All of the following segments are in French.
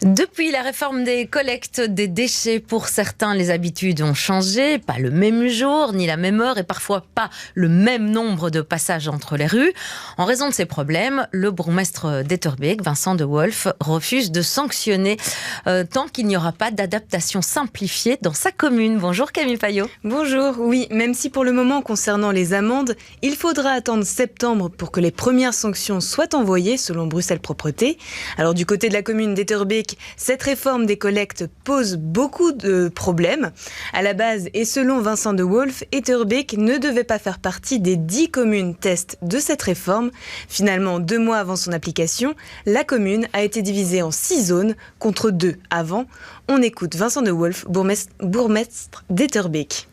Depuis la réforme des collectes des déchets, pour certains, les habitudes ont changé. Pas le même jour, ni la même heure et parfois pas le même nombre de passages entre les rues. En raison de ces problèmes, le bourgmestre d'Etterbeek, Vincent de Wolf, refuse de sanctionner tant qu'il n'y aura pas d'adaptation simplifiée dans sa commune. Bonjour Camille Payot. Bonjour, oui, même si pour le moment concernant les amendes, il faudra attendre septembre pour que les premières sanctions soient envoyées selon Bruxelles Propreté. Alors du côté de la commune d'Etterbeek, cette réforme des collectes pose beaucoup de problèmes. À la base, et selon Vincent de Wolf, Etterbeek ne devait pas faire partie des 10 communes test de cette réforme. Finalement, 2 mois avant son application, la commune a été divisée en 6 zones contre 2 avant. On écoute Vincent de Wolf, bourgmestre d'Etterbeek.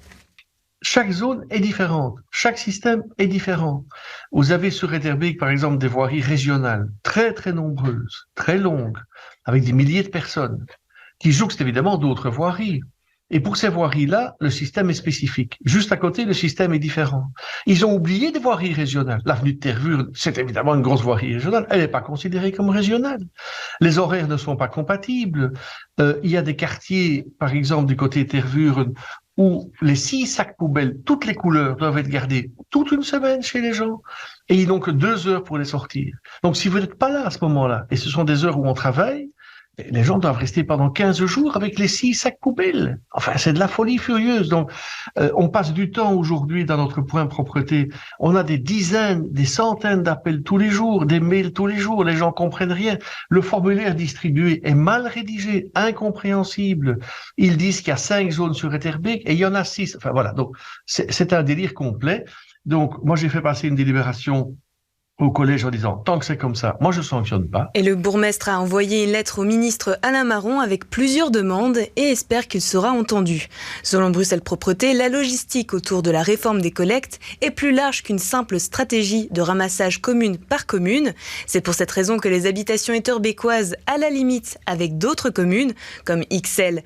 Chaque zone est différente, chaque système est différent. Vous avez sur Etterbeek, par exemple, des voiries régionales très très nombreuses, très longues, avec des milliers de personnes, qui jouxtent évidemment d'autres voiries. Et pour ces voiries-là, le système est spécifique. Juste à côté, le système est différent. Ils ont oublié des voiries régionales. L'avenue de Tervuren, c'est évidemment une grosse voirie régionale. Elle n'est pas considérée comme régionale. Les horaires ne sont pas compatibles. Il y a des quartiers, par exemple, du côté de Tervuren, où les 6 sacs poubelles, toutes les couleurs, doivent être gardés toute une semaine chez les gens. Et ils n'ont que 2 heures pour les sortir. Donc, si vous n'êtes pas là à ce moment-là, et ce sont des heures où on travaille, les gens doivent rester pendant 15 jours avec les 6 sacs poubelles. Enfin, c'est de la folie furieuse. Donc, on passe du temps aujourd'hui dans notre point propreté. On a des dizaines, des centaines d'appels tous les jours, des mails tous les jours. Les gens comprennent rien. Le formulaire distribué est mal rédigé, incompréhensible. Ils disent qu'il y a 5 zones sur Etterbeek et il y en a 6. Enfin, voilà. Donc, c'est un délire complet. Donc, moi, j'ai fait passer une délibération au collège en disant, tant que c'est comme ça, moi je sanctionne pas. Et le bourgmestre a envoyé une lettre au ministre Alain Marron avec plusieurs demandes et espère qu'il sera entendu. Selon Bruxelles Propreté, la logistique autour de la réforme des collectes est plus large qu'une simple stratégie de ramassage commune par commune. C'est pour cette raison que les habitations etterbeekoises, à la limite avec d'autres communes, comme Ixelles,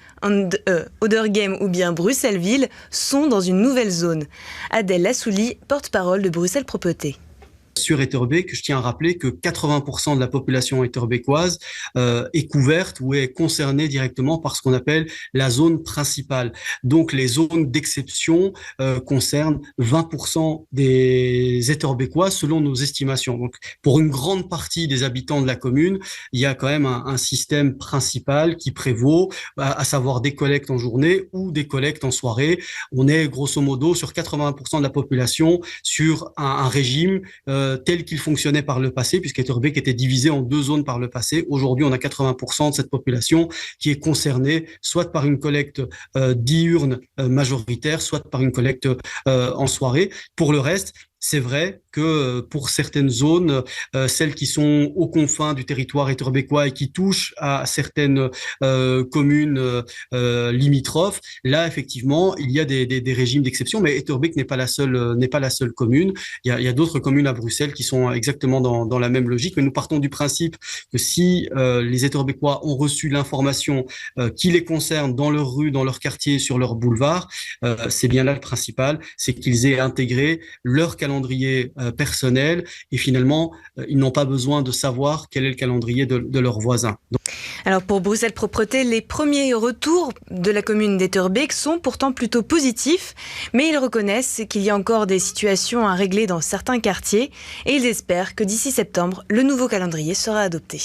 Oderghem ou bien Bruxelles-Ville, sont dans une nouvelle zone. Adèle Lassouli, porte-parole de Bruxelles Propreté. Sur Etterbeek, je tiens à rappeler que 80% de la population etterbeekoise est couverte ou est concernée directement par ce qu'on appelle la zone principale. Donc les zones d'exception concernent 20% des Etterbeekois selon nos estimations. Donc pour une grande partie des habitants de la commune, il y a quand même un système principal qui prévaut, à savoir des collectes en journée ou des collectes en soirée. On est grosso modo sur 80% de la population sur un régime tel qu'il fonctionnait par le passé, puisqu'Etterbeek était divisé en 2 zones par le passé. Aujourd'hui, on a 80% de cette population qui est concernée soit par une collecte diurne majoritaire, soit par une collecte en soirée. Pour le reste, c'est vrai que pour certaines zones, celles qui sont aux confins du territoire etterbeekois et qui touchent à certaines communes limitrophes, là effectivement il y a des régimes d'exception, mais Etterbeek n'est pas la seule commune. Il y a d'autres communes à Bruxelles qui sont exactement dans la même logique, mais nous partons du principe que si les Etterbeekois ont reçu l'information qui les concerne dans leur rue, dans leur quartier, sur leur boulevard, c'est bien là le principal, c'est qu'ils aient intégré leur calendrier personnel et finalement ils n'ont pas besoin de savoir quel est le calendrier de leurs voisins. Alors pour Bruxelles Propreté, les premiers retours de la commune d'Etterbeek sont pourtant plutôt positifs, mais ils reconnaissent qu'il y a encore des situations à régler dans certains quartiers et ils espèrent que d'ici septembre, le nouveau calendrier sera adopté.